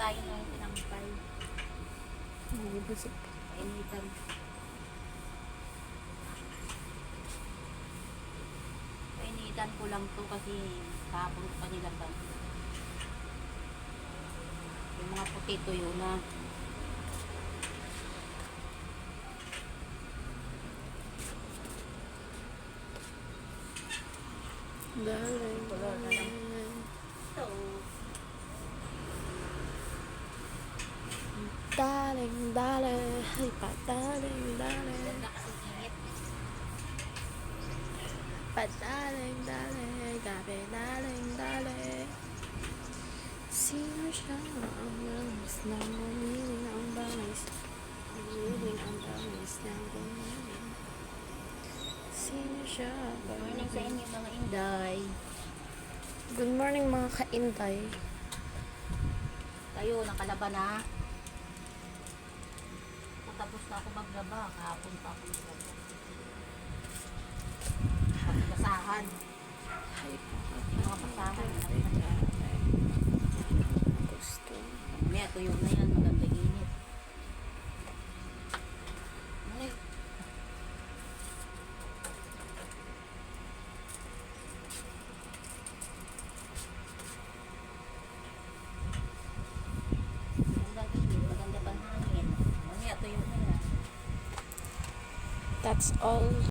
tayo ng tinampay. Busog. Painitan. Painitan ko lang to kasi kahapon ko pa nilaban. Yung mga puti tuyo na. Darling. Color na lang. So, Darling, darling. Ay pa, darling, darling. ganda kasi init. Pa, darling, darling. Gabi, darling, darling. Sino siya? Ang bangis ng umiling. Ang bangis. Umiling ang bangis ng umiling. Sino siya? Good morning sa inyo mga inday. Good morning mga kaintay. Kayo, nakalaban na. Tapos na ako maglaba. Kahapon pa ako maglaba. Pagkasahan. Ay, Mga pasahan. gusto. May tuyong na yan. Maganda init. Ay. Maganda init. Maganda panhangin. May tuyong na yan. That's all.